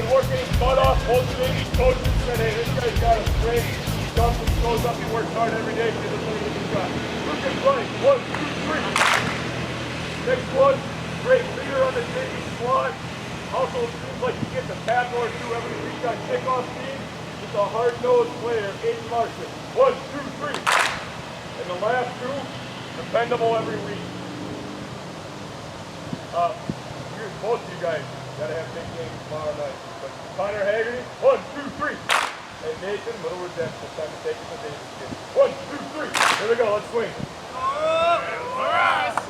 been working his butt off, holding in. These coaches said, hey, this guy's got a strength. He comes and goes up, he works hard every day. He doesn't really get shot. Look at running. 1, 2, 3. Next one. Great leader on the team. He squats. Also seems like he gets a tap or two every week. He's got kickoff speed. He's a hard-nosed player. Aiden Larson. 1, 2, 3. And the last two, dependable every week. Here's both of you guys. Gotta have big games tomorrow night. But Connor Haggerty, 1, 2, 3. And Nathan, little redemption. It's time to take it to Davis kid. 1, 2, 3. Here we go. Let's swing. For us.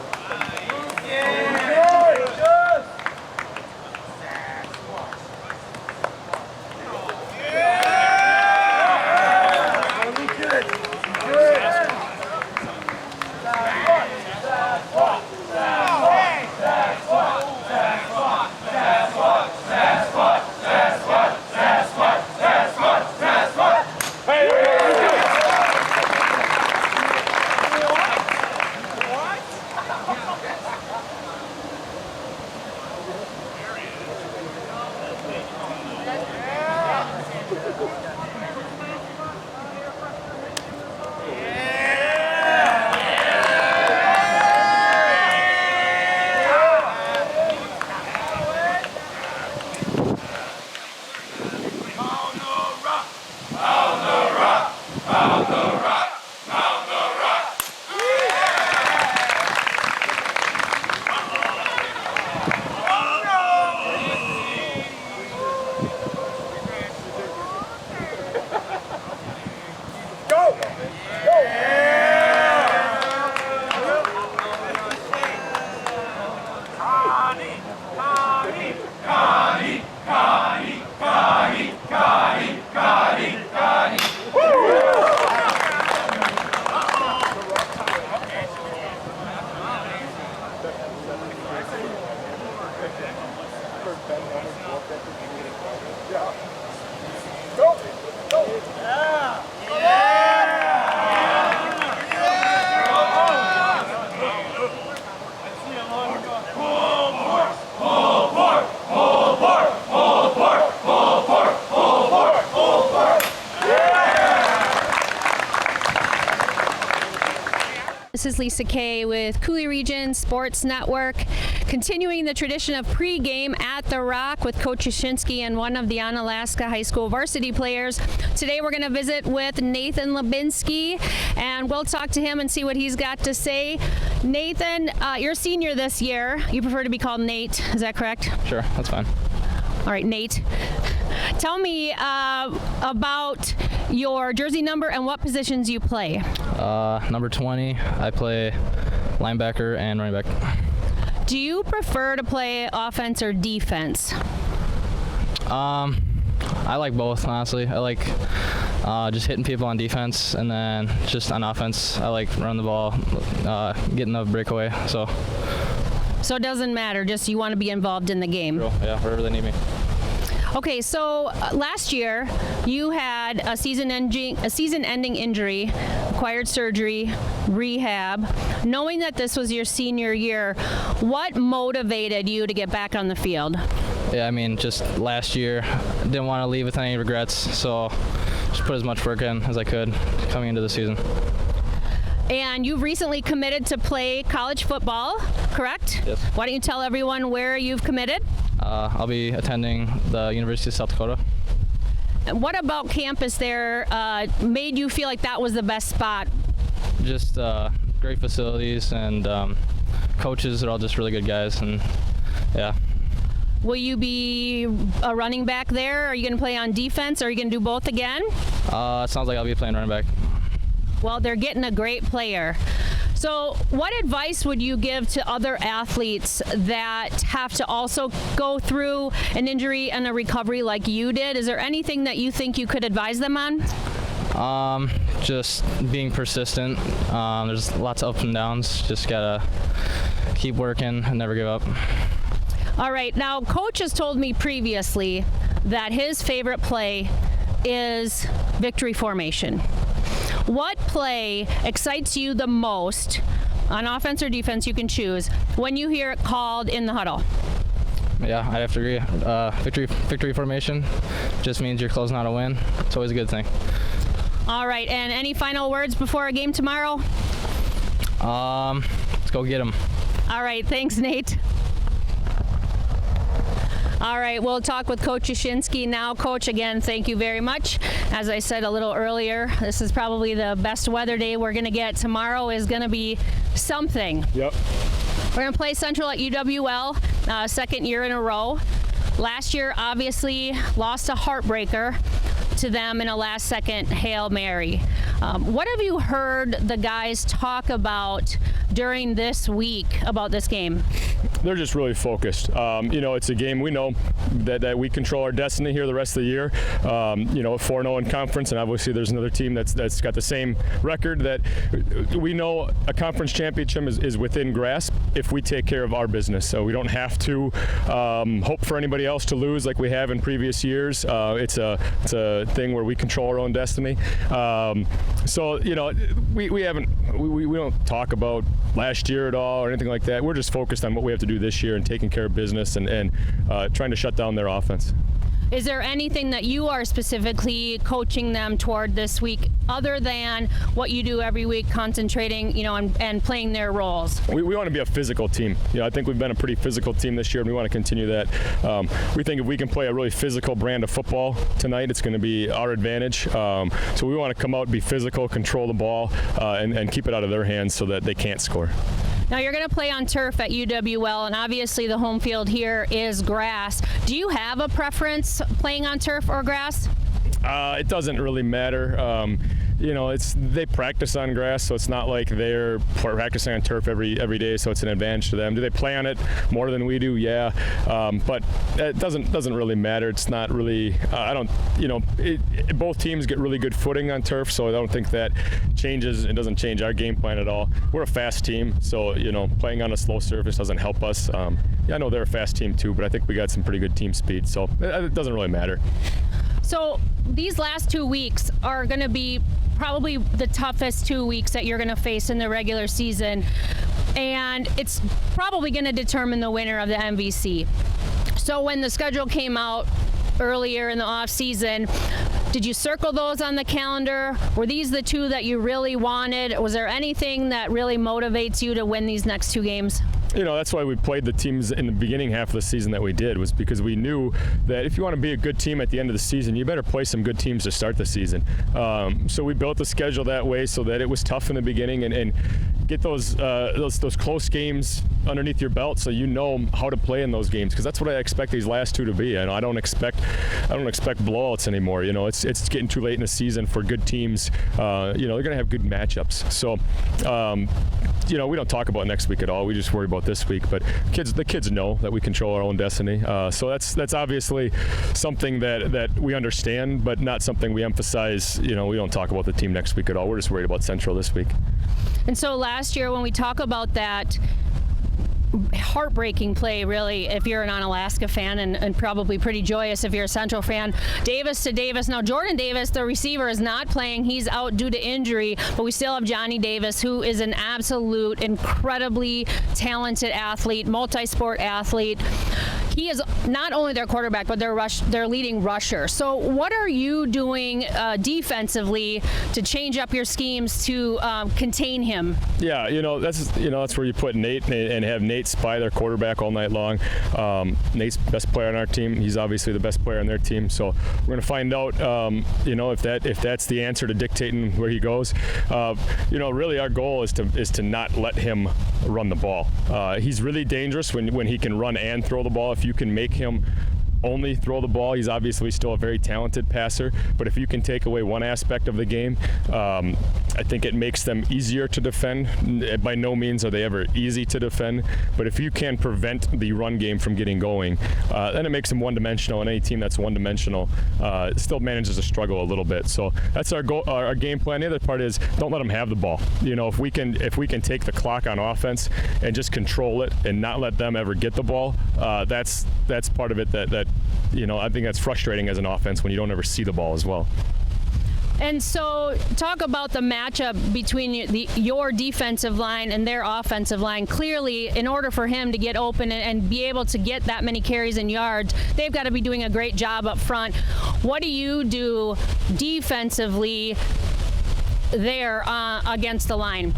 This is Lisa Kay with Coulee Region Sports Network, continuing the tradition of pregame at the Rock with Coach Yash and one of the Onalaska High School varsity players. Today we're going to visit with Nathan Lubinsky, and we'll talk to him and see what he's got to say. Nathan, you're a senior this year. You prefer to be called Nate, is that correct? Sure, that's fine. All right, Nate. Tell me about your jersey number and what positions you play. Number 20, I play linebacker and running back. Do you prefer to play offense or defense? I like both, honestly. I like just hitting people on defense, and then just on offense, I like running the ball, getting the breakaway. So it doesn't matter, just you want to be involved in the game. Cool. Yeah, wherever they need me. Okay, so last year you had a season-ending injury, required surgery, rehab. Knowing that this was your senior year, what motivated you to get back on the field? Yeah, I mean, just last year, didn't want to leave with any regrets, so just put as much work in as I could coming into the season. And you've recently committed to play college football, correct? Yes. Why don't you tell everyone where you've committed? I'll be attending the University of South Dakota. And what about campus there made you feel like that was the best spot? Just great facilities, and coaches are all just really good guys, and yeah. Will you be a running back there? Are you going to play on defense? Or are you going to do both again? It sounds like I'll be playing running back. Well, they're getting a great player. So what advice would you give to other athletes that have to also go through an injury and a recovery like you did? Is there anything that you think you could advise them on? Just being persistent. There's lots of ups and downs. Just gotta keep working and never give up. All right. Now, Coach has told me previously that his favorite play is victory formation. What play excites you the most, on offense or defense, you can choose, when you hear it called in the huddle? Yeah, I'd have to agree. Victory formation just means you're closing out a win. It's always a good thing. All right, and any final words before our game tomorrow? Let's go get them. All right, thanks, Nate. All right, we'll talk with Coach Yashinsky now. Coach, again, thank you very much. As I said a little earlier, this is probably the best weather day we're going to get. Tomorrow is going to be something. Yep. We're going to play Central at UWL, second year in a row. Last year, obviously, lost a heartbreaker to them in a last-second Hail Mary. What have you heard the guys talk about during this week about this game? They're just really focused. It's a game we know that we control our destiny here the rest of the year. 4-0 in conference, and obviously there's another team that's got the same record. That we know a conference championship is within grasp if we take care of our business. So we don't have to hope for anybody else to lose like we have in previous years. It's a thing where we control our own destiny. We don't talk about last year at all or anything like that. We're just focused on what we have to do this year and taking care of business and trying to shut down their offense. Is there anything that you are specifically coaching them toward this week other than what you do every week, concentrating, and playing their roles? We want to be a physical team. I think we've been a pretty physical team this year, and we want to continue that. We think if we can play a really physical brand of football tonight, it's going to be our advantage. So we want to come out, be physical, control the ball, and keep it out of their hands so that they can't score. Now you're going to play on turf at UWL, and obviously the home field here is grass. Do you have a preference playing on turf or grass? It doesn't really matter. They practice on grass, so it's not like they're practicing on turf every day, so it's an advantage to them. Do they play on it more than we do? Yeah, but it doesn't really matter. It's not really. Both teams get really good footing on turf, so I don't think that changes. It doesn't change our game plan at all. We're a fast team, so playing on a slow surface doesn't help us. I know they're a fast team too, but I think we got some pretty good team speed, so it doesn't really matter. So these last 2 weeks are going to be probably the toughest 2 weeks that you're going to face in the regular season, and it's probably going to determine the winner of the MVC. So when the schedule came out earlier in the off season, did you circle those on the calendar? Were these the two that you really wanted? Was there anything that really motivates you to win these next 2 games? That's why we played the teams in the beginning half of the season that we did, was because we knew that if you want to be a good team at the end of the season, you better play some good teams to start the season. So we built the schedule that way so that it was tough in the beginning and get those close games underneath your belt so you know how to play in those games, because that's what I expect these last 2 to be. I don't expect blowouts anymore. It's getting too late in the season for good teams. They're going to have good matchups. So we don't talk about next week at all. We just worry about this week. But the kids know that we control our own destiny. So that's obviously something that we understand, but not something we emphasize. We don't talk about the team next week at all. We're just worried about Central this week. And so last year, when we talk about that heartbreaking play, really, if you're an Onalaska fan, and probably pretty joyous if you're a Central fan, Davis to Davis. Now, Jordan Davis, the receiver, is not playing. He's out due to injury, but we still have Johnny Davis, who is an absolute, incredibly talented athlete, multi-sport athlete. He is not only their quarterback, but their leading rusher. So what are you doing defensively to change up your schemes to contain him? Yeah, that's where you put Nate and have Nate spy their quarterback all night long. Nate's the best player on our team. He's obviously the best player on their team. So we're going to find out, if that's the answer to dictating where he goes. Really our goal is to not let him run the ball. He's really dangerous when he can run and throw the ball. If you can make him only throw the ball, he's obviously still a very talented passer, but if you can take away one aspect of the game, I think it makes them easier to defend. By no means are they ever easy to defend, but if you can prevent the run game from getting going, then it makes them one-dimensional, and any team that's one-dimensional still manages to struggle a little bit. So that's our goal, our game plan. The other part is don't let them have the ball. If we can take the clock on offense and just control it and not let them ever get the ball, that's part of it that I think that's frustrating as an offense when you don't ever see the ball as well. And so talk about the matchup between your defensive line and their offensive line. Clearly, in order for him to get open and be able to get that many carries and yards, they've got to be doing a great job up front. What do you do defensively there against the line?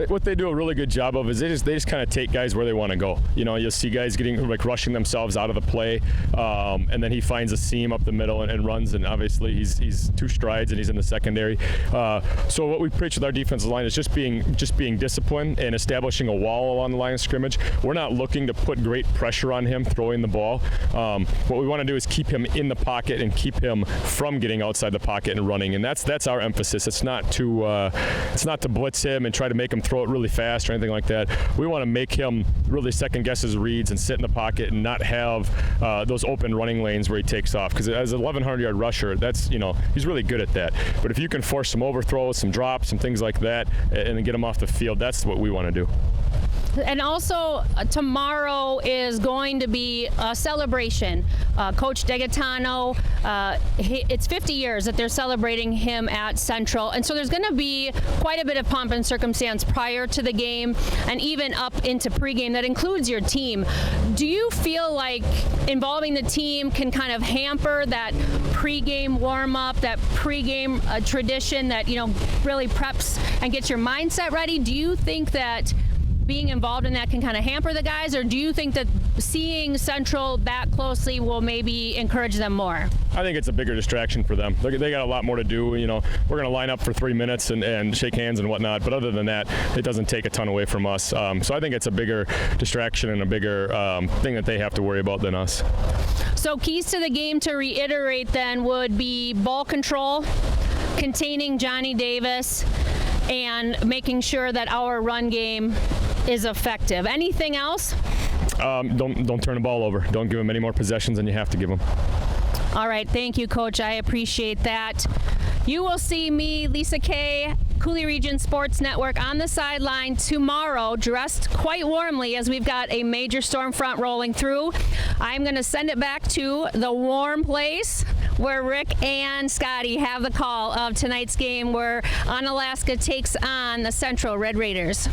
What they do a really good job of is they just kind of take guys where they want to go. You know, you'll see guys getting rushing themselves out of the play, and then he finds a seam up the middle and runs. And obviously he's 2 strides and he's in the secondary. So what we preach with our defensive line is just being disciplined and establishing a wall along the line of scrimmage. We're not looking to put great pressure on him throwing the ball. What we want to do is keep him in the pocket and keep him from getting outside the pocket and running. And that's our emphasis. It's not to blitz him and try to make him throw it really fast or anything like that. We want to make him really second guess his reads and sit in the pocket and not have those open running lanes where he takes off. Because as a 1,100-yard rusher, he's really good at that. But if you can force some overthrows, some drops, some things like that, and then get him off the field, that's what we want to do. And also, tomorrow is going to be a celebration. Coach Degatano, it's 50 years that they're celebrating him at Central. And so there's going to be quite a bit of pomp and circumstance prior to the game and even up into pregame that includes your team. Do you feel like involving the team can kind of hamper that pregame warm-up, that pregame tradition that, really preps and gets your mindset ready? Do you think that being involved in that can kind of hamper the guys, or do you think that seeing Central that closely will maybe encourage them more? I think it's a bigger distraction for them. They got a lot more to do. We're going to line up for 3 minutes and shake hands and whatnot, but other than that, it doesn't take a ton away from us. So I think it's a bigger distraction and a bigger thing that they have to worry about than us. So keys to the game, to reiterate then, would be ball control, containing Johnny Davis, and making sure that our run game is effective. Anything else? Don't turn the ball over. Don't give them any more possessions than you have to give them. All right, thank you, Coach. I appreciate that. You will see me, Lisa Kay, Coulee Region Sports Network, on the sideline tomorrow, dressed quite warmly as we've got a major storm front rolling through. I'm going to send it back to the warm place where Rick and Scotty have the call of tonight's game, where Onalaska takes on the Central Red Raiders.